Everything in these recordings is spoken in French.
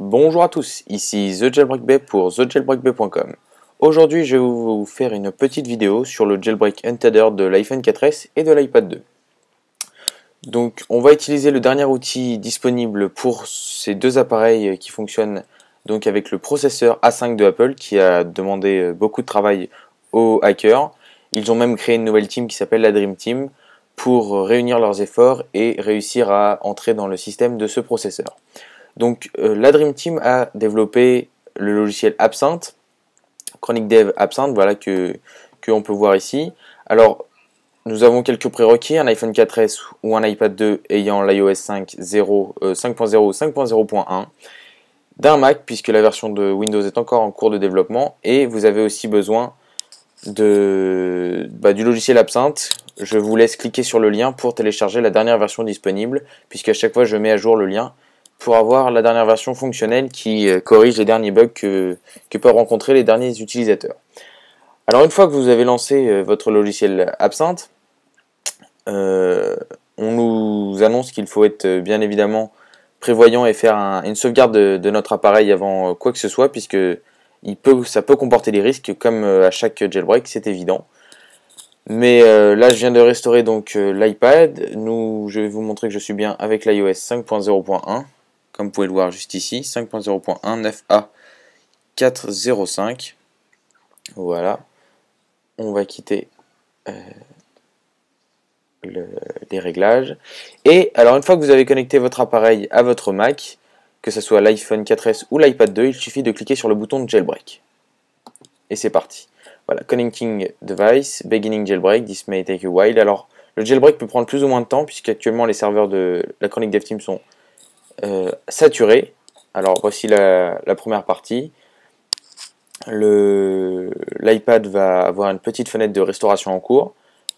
Bonjour à tous, ici TheJailbreakBay pour thejailbreakbay.com. Aujourd'hui, je vais vous faire une petite vidéo sur le jailbreak Untethered de l'iPhone 4S et de l'iPad 2. Donc, on va utiliser le dernier outil disponible pour ces deux appareils qui fonctionnent donc avec le processeur A5 de Apple qui a demandé beaucoup de travail aux hackers. Ils ont même créé une nouvelle team qui s'appelle la Dream Team pour réunir leurs efforts et réussir à entrer dans le système de ce processeur. Donc la Dream Team a développé le logiciel Absinthe, Chronic Dev Absinthe, voilà que on peut voir ici. Alors nous avons quelques prérequis, un iPhone 4S ou un iPad 2 ayant l'iOS 5.0 ou 5.0.1, d'un Mac puisque la version de Windows est encore en cours de développement, et vous avez aussi besoin du logiciel Absinthe. Je vous laisse cliquer sur le lien pour télécharger la dernière version disponible, puisqu'à chaque fois je mets à jour le lien pour avoir la dernière version fonctionnelle qui corrige les derniers bugs que peuvent rencontrer les derniers utilisateurs. Alors une fois que vous avez lancé votre logiciel Absinthe, on nous annonce qu'il faut être bien évidemment prévoyant et faire une sauvegarde de notre appareil avant quoi que ce soit, puisque ça peut comporter des risques comme à chaque jailbreak, c'est évident. Mais là je viens de restaurer donc l'iPad. Je vais vous montrer que je suis bien avec l'iOS 5.0.1. Comme vous pouvez le voir juste ici, 5.0.1 9A 4.0.5. Voilà. On va quitter les réglages. Et alors une fois que vous avez connecté votre appareil à votre Mac, que ce soit l'iPhone 4S ou l'iPad 2, il suffit de cliquer sur le bouton de jailbreak. Et c'est parti. Voilà, connecting device, beginning jailbreak, this may take a while. Alors le jailbreak peut prendre plus ou moins de temps, puisqu'actuellement les serveurs de la Chronic Dev Team sont saturé. Alors voici la première partie. L'iPad va avoir une petite fenêtre de restauration en cours,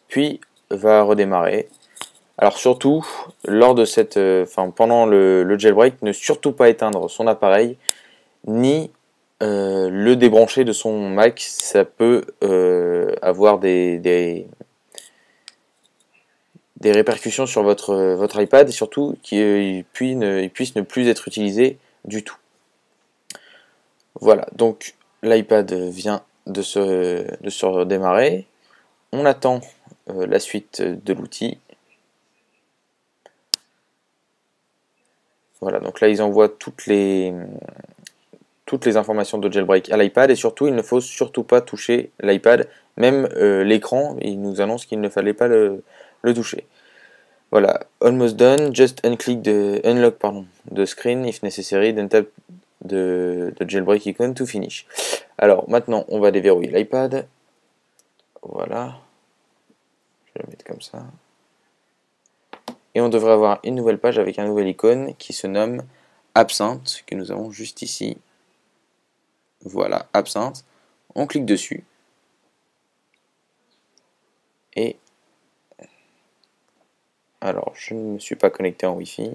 puis va redémarrer. Alors surtout, lors de pendant le jailbreak, ne surtout pas éteindre son appareil, ni le débrancher de son Mac. Ça peut avoir des répercussions sur votre iPad, et surtout qu'il puisse ne plus être utilisé du tout. Voilà, donc l'iPad vient de se redémarrer. On attend la suite de l'outil. Voilà, donc là ils envoient toutes les informations de jailbreak à l'iPad, et surtout il ne faut surtout pas toucher l'iPad, même l'écran, il nous annonce qu'il ne fallait pas le toucher. Voilà, almost done, just unlock the screen if necessary, then tap the jailbreak icon to finish. Alors maintenant on va déverrouiller l'iPad. Voilà, je vais le mettre comme ça. Et on devrait avoir une nouvelle page avec un nouvel icône qui se nomme Absinthe, que nous avons juste ici. Voilà, Absinthe. On clique dessus. Et alors, je ne me suis pas connecté en Wi-Fi.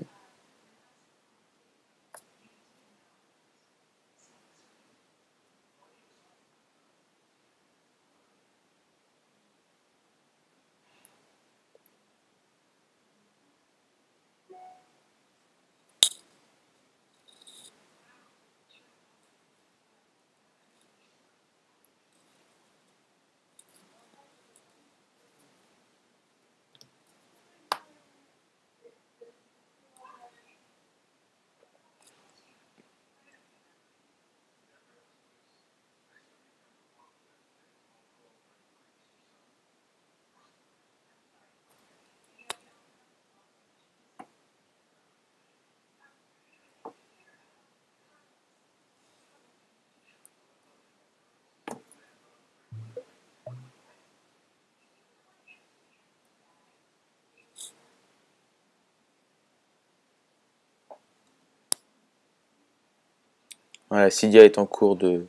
Voilà, Cydia est en cours de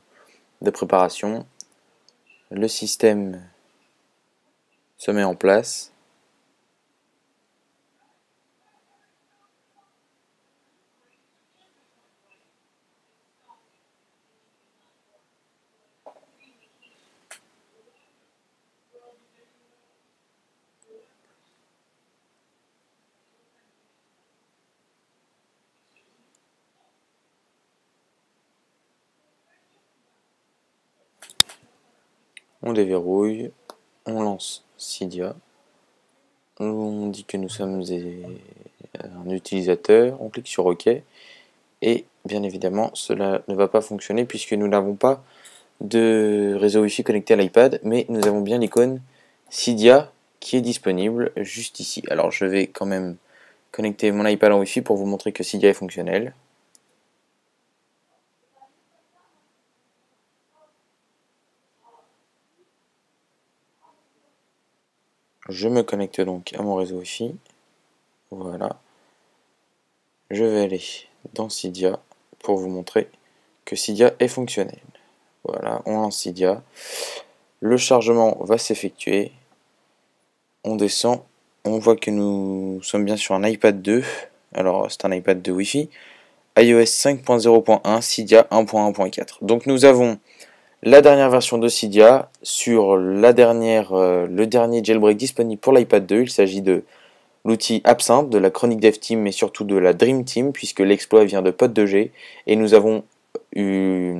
préparation. Le système se met en place. On déverrouille, on lance Cydia, on dit que nous sommes un utilisateur, on clique sur OK, et bien évidemment cela ne va pas fonctionner puisque nous n'avons pas de réseau Wi-Fi connecté à l'iPad, mais nous avons bien l'icône Cydia qui est disponible juste ici. Alors je vais quand même connecter mon iPad en Wi-Fi pour vous montrer que Cydia est fonctionnel. Je me connecte donc à mon réseau Wi-Fi. Voilà. Je vais aller dans Cydia pour vous montrer que Cydia est fonctionnel. Voilà, on lance Cydia. Le chargement va s'effectuer. On descend. On voit que nous sommes bien sur un iPad 2. Alors, c'est un iPad 2 Wi-Fi. iOS 5.0.1, Cydia 1.1.4. Donc nous avons la dernière version de Cydia sur le dernier jailbreak disponible pour l'iPad 2. Il s'agit de l'outil Absinthe, de la Chronic Dev Team, mais surtout de la Dream Team, puisque l'exploit vient de Pod2G. Et nous avons eu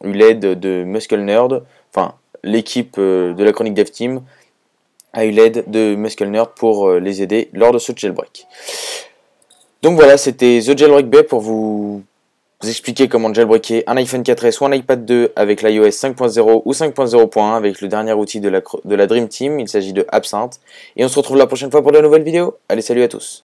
l'aide de Muscle Nerd, enfin l'équipe de la Chronic Dev Team a eu l'aide de Muscle Nerd pour les aider lors de ce jailbreak. Donc voilà, c'était The Jailbreak Bay pour vous expliquer comment jailbreaker un iPhone 4S ou un iPad 2 avec l'iOS 5.0 ou 5.0.1 avec le dernier outil de la Dream Team. Il s'agit de Absinthe. Et on se retrouve la prochaine fois pour de nouvelles vidéos. Allez, salut à tous.